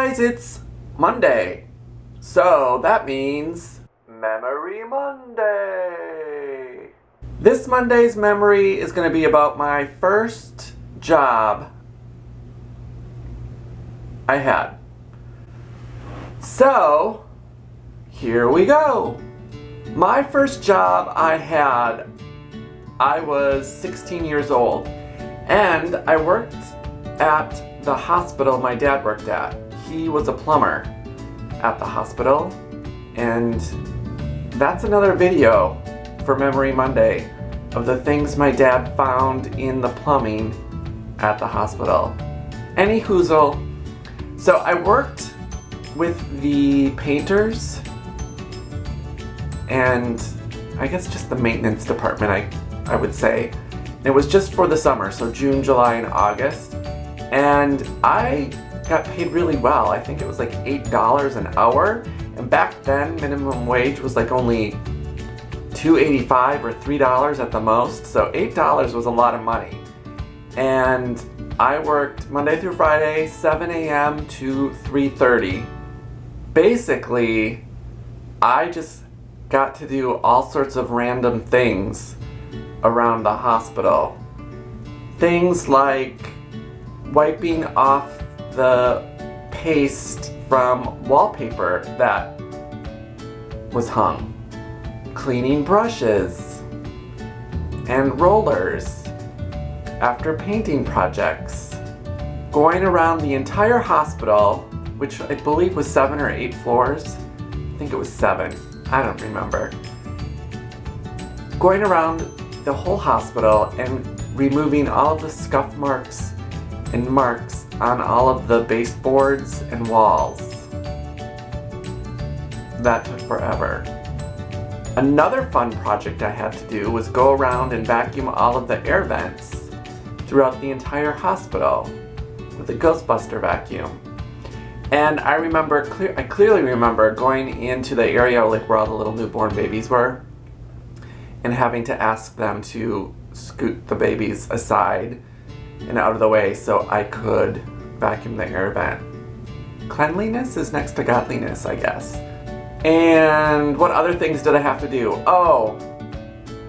guys, it's Monday. So that means Memory Monday. This Monday's memory is going to be about my first job I had. So, here we go. My first job I had, I was 16 years old, and I worked at the hospital my dad worked at. He was a plumber at the hospital, and that's another video for Memory Monday of the things my dad found in the plumbing at the hospital. Any hoozle. So I worked with the painters and I guess just the maintenance department, I would say. It was just for the summer, so June, July, and August. And I got paid really well. I think it was like $8 an hour. And back then, minimum wage was like only $2.85 or $3 at the most. So $8 was a lot of money. And I worked Monday through Friday, 7 a.m. to 3:30. Basically, I just got to do all sorts of random things around the hospital. Things like wiping off the paste from wallpaper that was hung, cleaning brushes and rollers after painting projects, going around the entire hospital, which I believe was 7 or 8 floors. I think it was 7. I don't remember. Going around the whole hospital and removing all of the scuff marks and marks on all of the baseboards and walls. That took forever. Another fun project I had to do was go around and vacuum all of the air vents throughout the entire hospital with a Ghostbuster vacuum. And I clearly remember going into the area like where all the little newborn babies were and having to ask them to scoot the babies aside and out of the way so I could vacuum the air vent. Cleanliness is next to godliness, I guess. And what other things did I have to do? Oh,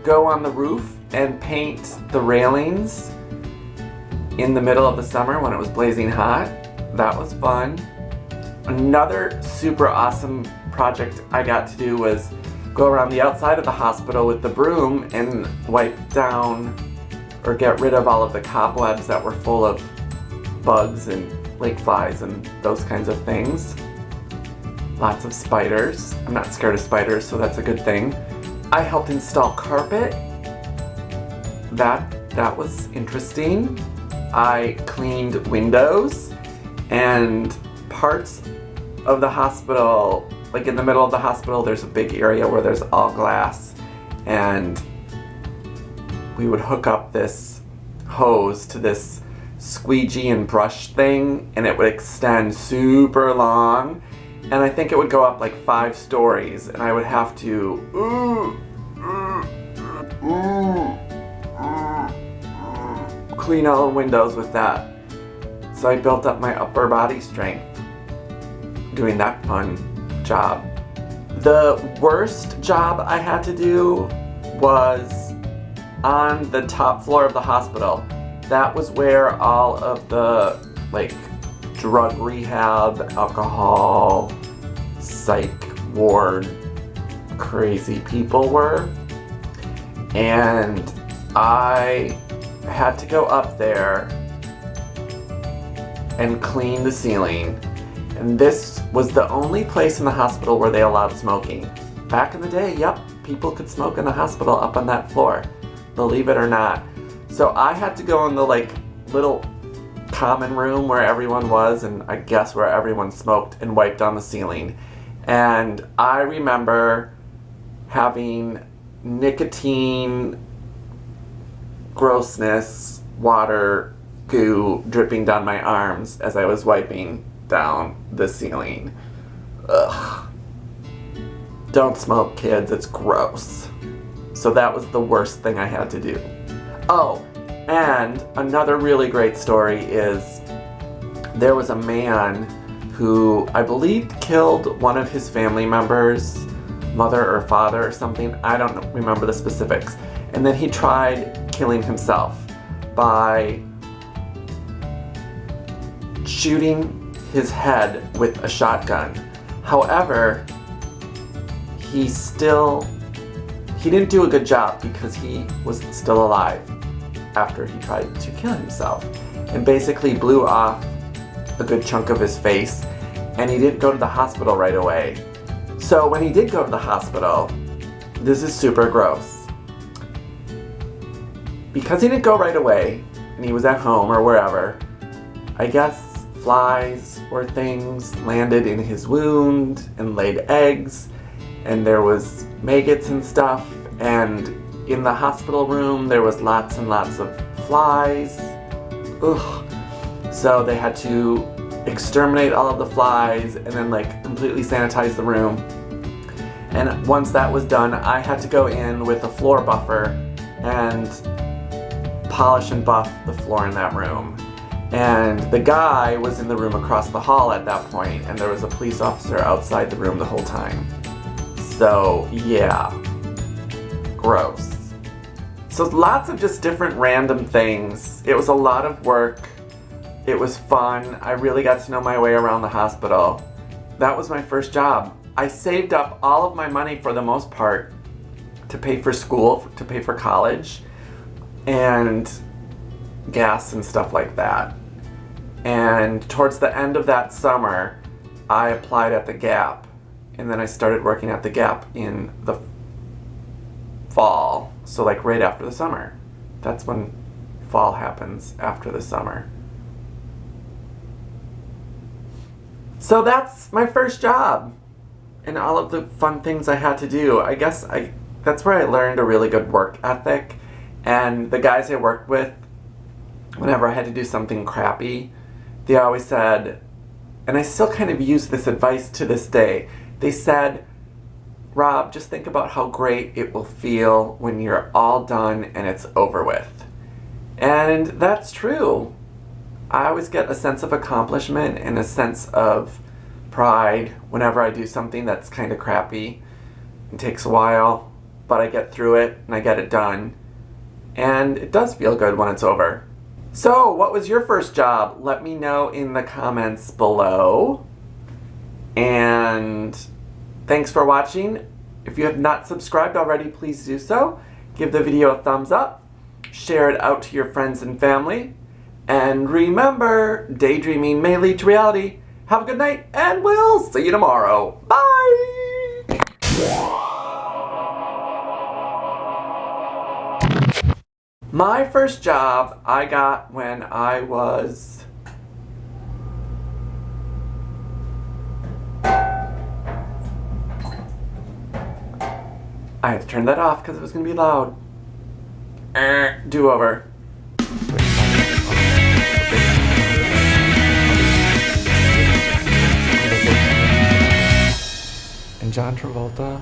go on the roof and paint the railings in the middle of the summer when it was blazing hot. That was fun. Another super awesome project I got to do was go around the outside of the hospital with the broom and wipe down or get rid of all of the cobwebs that were full of bugs and lake flies and those kinds of things. Lots of spiders. I'm not scared of spiders, so that's a good thing. I helped install carpet. That was interesting. I cleaned windows and parts of the hospital, like in the middle of the hospital, there's a big area where there's all glass, and we would hook up this hose to this squeegee and brush thing, and it would extend super long, and I think it would go up like 5 stories, and I would have to clean all the windows with that. So I built up my upper body strength doing that fun job. The worst job I had to do was on the top floor of the hospital. That was where all of the like drug rehab, alcohol, psych ward, crazy people were. And I had to go up there and clean the ceiling. And this was the only place in the hospital where they allowed smoking. Back in the day, yep, people could smoke in the hospital up on that floor, believe it or not. So I had to go in the like little common room where everyone was, and I guess where everyone smoked, and wiped on the ceiling. And I remember having nicotine, grossness, water, goo dripping down my arms as I was wiping down the ceiling. Ugh. Don't smoke, kids, it's gross. So that was the worst thing I had to do. Oh, and another really great story is there was a man who I believe killed one of his family members, mother or father or something. I don't remember the specifics. And then he tried killing himself by shooting his head with a shotgun. However, he didn't do a good job because he was still alive after he tried to kill himself, and basically blew off a good chunk of his face, and he didn't go to the hospital right away. So when he did go to the hospital, this is super gross. Because he didn't go right away, and he was at home or wherever, I guess flies or things landed in his wound and laid eggs, and there was maggots and stuff, and in the hospital room there was lots and lots of flies. Ugh. So they had to exterminate all of the flies and then like completely sanitize the room. And once that was done, I had to go in with a floor buffer and polish and buff the floor in that room. And the guy was in the room across the hall at that point, and there was a police officer outside the room the whole time. So yeah, gross. So lots of just different random things. It was a lot of work. It was fun. I really got to know my way around the hospital. That was my first job. I saved up all of my money for the most part to pay for school, to pay for college, and gas and stuff like that. And towards the end of that summer, I applied at the Gap, and then I started working at the Gap in the fall. So like right after the summer. That's when fall happens, after the summer. So that's my first job and all of the fun things I had to do. I guess that's where I learned a really good work ethic. And the guys I worked with, whenever I had to do something crappy, they always said, and I still kind of use this advice to this day, they said, Rob, just think about how great it will feel when you're all done and it's over with. And that's true. I always get a sense of accomplishment and a sense of pride whenever I do something that's kind of crappy. It takes a while, but I get through it and I get it done. And it does feel good when it's over. So, what was your first job? Let me know in the comments below. And thanks for watching. If you have not subscribed already, please do so. Give the video a thumbs up. Share it out to your friends and family. And remember, daydreaming may lead to reality. Have a good night, and we'll see you tomorrow. Bye! My first job I got when I was... I had to turn that off because it was going to be loud. Do over. And John Travolta